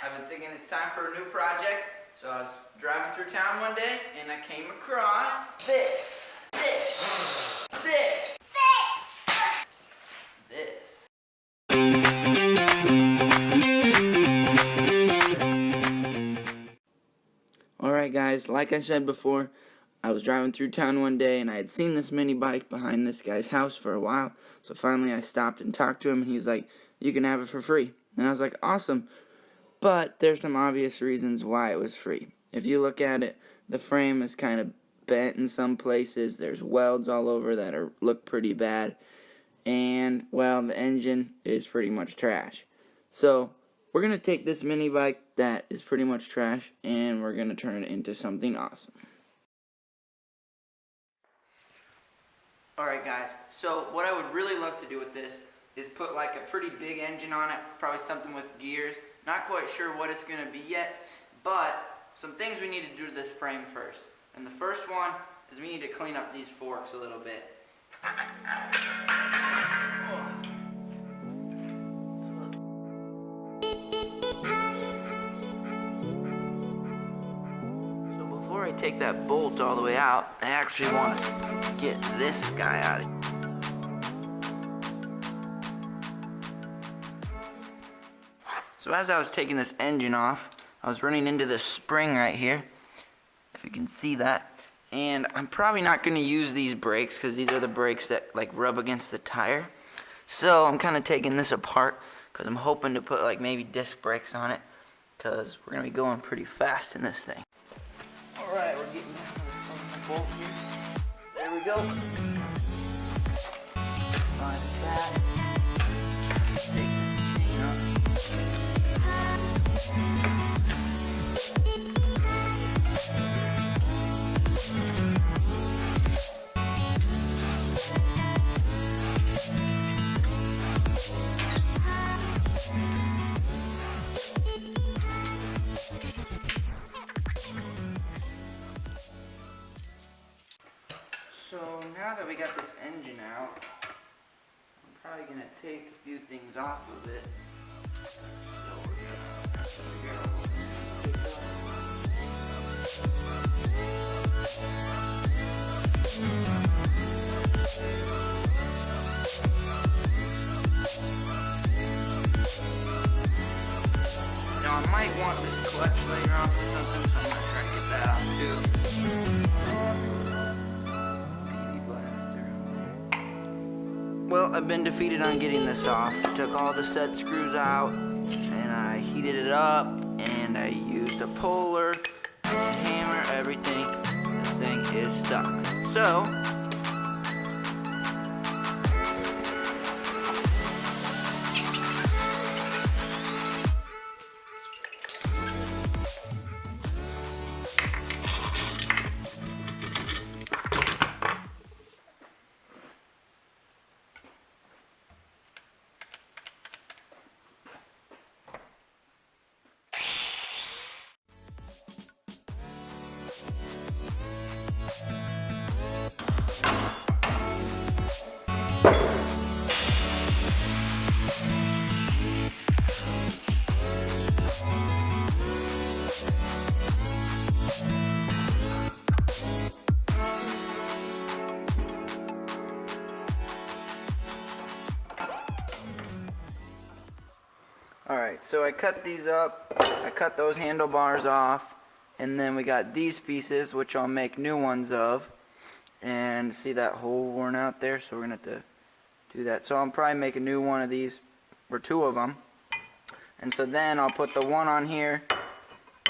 I've been thinking it's time for a new project, so I was driving through town one day and I came across this. Alright guys, like I said before, I was driving through town one day and I had seen this mini bike behind this guy's house for a while. So finally I stopped and talked to him and he's like, you can have it for free. And I was like, awesome. But there's some obvious reasons why it was free. If you look at it, the frame is kind of bent in some places. There's welds all over that look pretty bad. And, well, the engine is pretty much trash. So we're going to take this mini bike that is pretty much trash and we're going to turn it into something awesome. Alright guys, so what I would really love to do with this is put like a pretty big engine on it, probably something with gears. Not quite sure what it's going to be yet, but some things we need to do to this frame first. And the first one is we need to clean up these forks a little bit. So before I take that bolt all the way out, I actually want to get this guy out of here. So as I was taking this engine off, I was running into this spring right here, if you can see that. And I'm probably not going to use these brakes because these are the brakes that like rub against the tire. So I'm kind of taking this apart because I'm hoping to put like maybe disc brakes on it because we're going to be going pretty fast in this thing. Alright, we're getting the bolt here. There we go. Find that. Take the chain off. So now that we got this engine out, I'm probably going to take a few things off of it. Now I might want this clutch later on or something, so I'm going to try to get that off too. Well, I've been defeated on getting this off. Took all the set screws out, and I heated it up, and I used a puller, and hammer, everything. This thing is stuck. So, alright, so I cut these up, I cut those handlebars off, and then we got these pieces, which I'll make new ones of. And see that hole worn out there, so we're going to have to do that. So I'll probably make a new one of these, or two of them. And so then I'll put the one on here,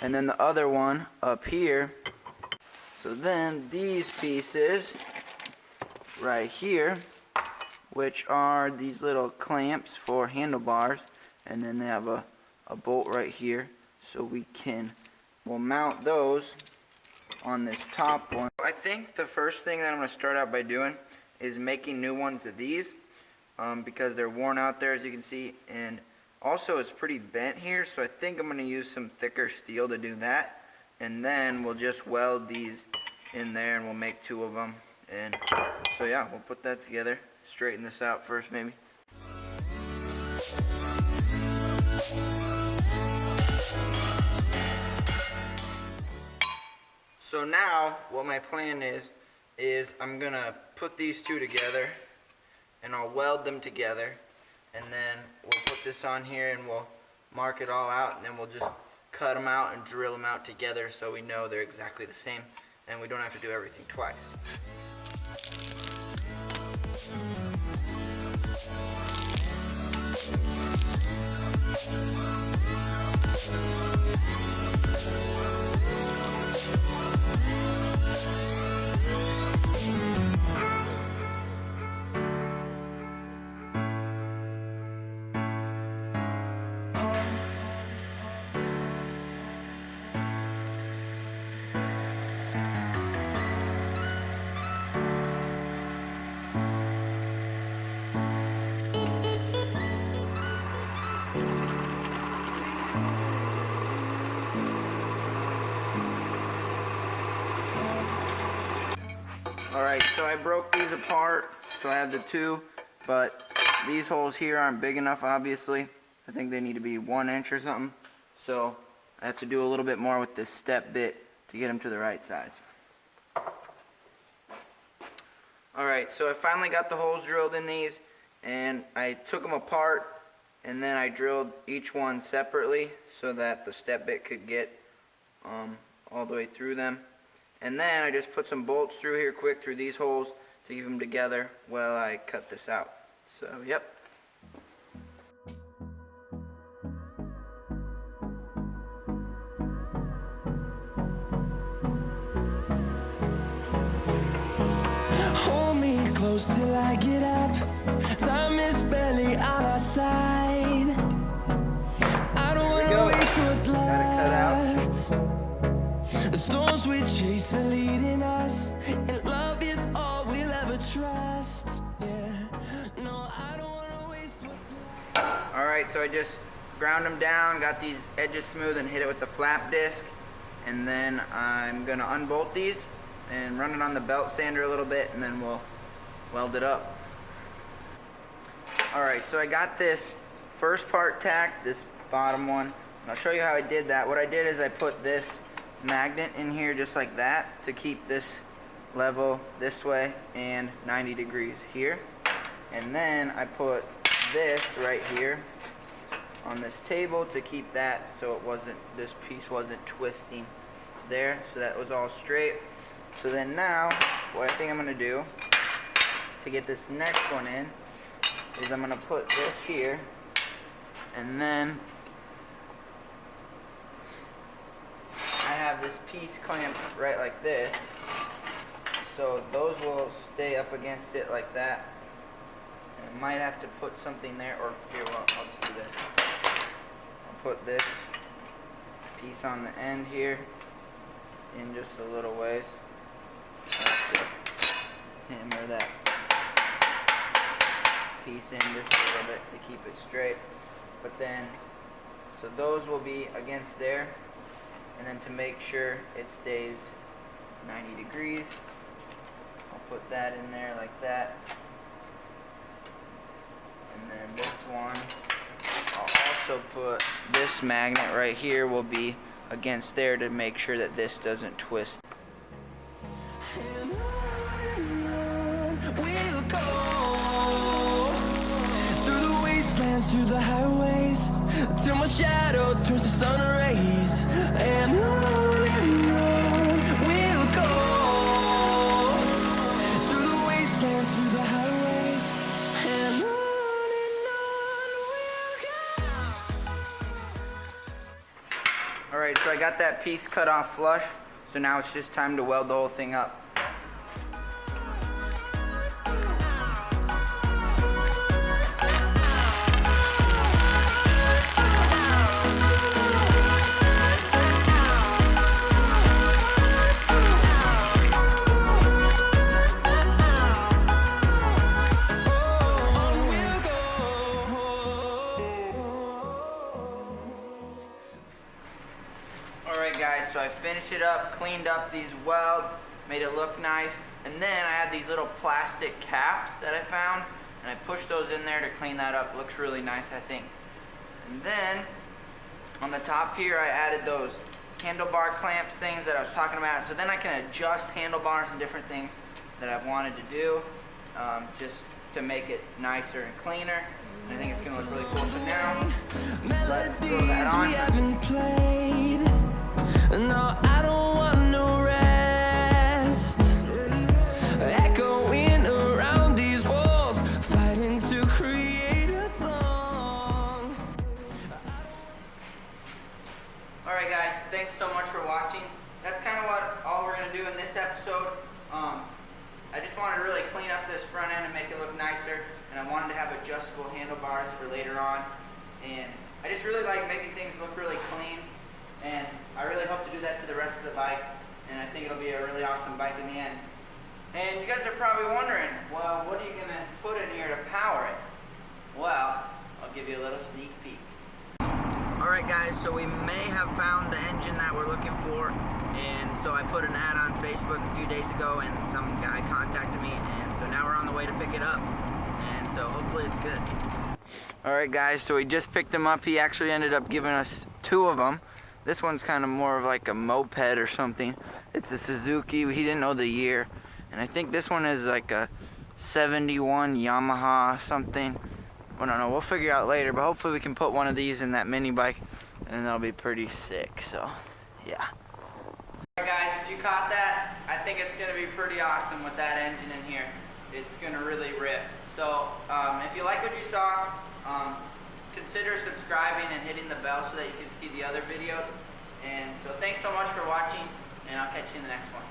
and then the other one up here. So then these pieces right here, which are these little clamps for handlebars, and then they have a bolt right here, so we'll mount those on this top one. I think the first thing that I'm going to start out by doing is making new ones of these because they're worn out there, as you can see, and also it's pretty bent here, so I think I'm going to use some thicker steel to do that, and then we'll just weld these in there and we'll make two of them. And so yeah, we'll put that together, straighten this out first maybe. So now what my plan is I'm gonna put these two together and I'll weld them together, and then we'll put this on here and we'll mark it all out, and then we'll just cut them out and drill them out together so we know they're exactly the same and we don't have to do everything twice. Alright, so I broke these apart, so I have the two, but these holes here aren't big enough, obviously. I think they need to be 1 inch or something, so I have to do a little bit more with this step bit to get them to the right size. Alright, so I finally got the holes drilled in these, and I took them apart, and then I drilled each one separately so that the step bit could get all the way through them. And then I just put some bolts through here quick through these holes to keep them together while I cut this out. So, yep. Hold me close till I get up. Time is barely on our side. I don't want to waste what's left. The storms we chase are leading us, and love is all we'll ever trust. Yeah, no, I don't want to waste what's left. Alright, so I just ground them down, got these edges smooth, and hit it with the flap disc. And then I'm going to unbolt these and run it on the belt sander a little bit, and then we'll weld it up. Alright, so I got this first part tacked, this bottom one. And I'll show you how I did that. What I did is I put this magnet in here just like that to keep this level this way and 90 degrees here. And then I put this right here on this table to keep that so this piece wasn't twisting there, so that was all straight. So then now what I think I'm going to do to get this next one in is I'm going to put this here, and then I have this piece clamped right like this, so those will stay up against it like that. And I might have to put something there, or here, well, I'll just do this. I'll put this piece on the end here in just a little ways. I'll have to hammer that piece in just a little bit to keep it straight. But then, so those will be against there. And then to make sure it stays 90 degrees, I'll put that in there like that. And then this one, I'll also put this magnet right here will be against there to make sure that this doesn't twist. And on we'll go, through the wastelands, through the highways, till my shadow turns to sun rays. And on we'll go, through the wastelands, through the highways, and on we'll go. Alright, so I got that piece cut off flush, so now it's just time to weld the whole thing up. Alright guys, so I finished it up, cleaned up these welds, made it look nice, and then I had these little plastic caps that I found, and I pushed those in there to clean that up. It looks really nice, I think. And then on the top here, I added those handlebar clamp things that I was talking about. So then I can adjust handlebars and different things that I've wanted to do, just to make it nicer and cleaner. And I think it's gonna look really cool. So now, let's throw that on. No, I don't want no rest. Echoing around these walls, fighting to create a song. Alright guys, thanks so much for watching. That's kind of what all we're going to do in this episode. I just wanted to really clean up this front end and make it look nicer, and I wanted to have adjustable handlebars for later on. And I just really like making things look really clean, and I really hope to do that to the rest of the bike, and I think it'll be a really awesome bike in the end. And you guys are probably wondering, well, what are you going to put in here to power it? Well, I'll give you a little sneak peek. Alright guys, so we may have found the engine that we're looking for, and so I put an ad on Facebook a few days ago, and some guy contacted me, and so now we're on the way to pick it up, and so hopefully it's good. Alright guys, so we just picked him up. He actually ended up giving us 2 of them. This one's kind of more of like a moped or something. It's a Suzuki, he didn't know the year, and I think this one is like a 71 Yamaha something. I don't know, we'll figure out later, but hopefully we can put one of these in that mini bike, and that'll be pretty sick, so yeah. Alright guys, if you caught that, I think it's going to be pretty awesome with that engine in here. It's going to really rip. So if you like what you saw, consider subscribing and hitting the bell so that you can see the other videos. And so thanks so much for watching, and I'll catch you in the next one.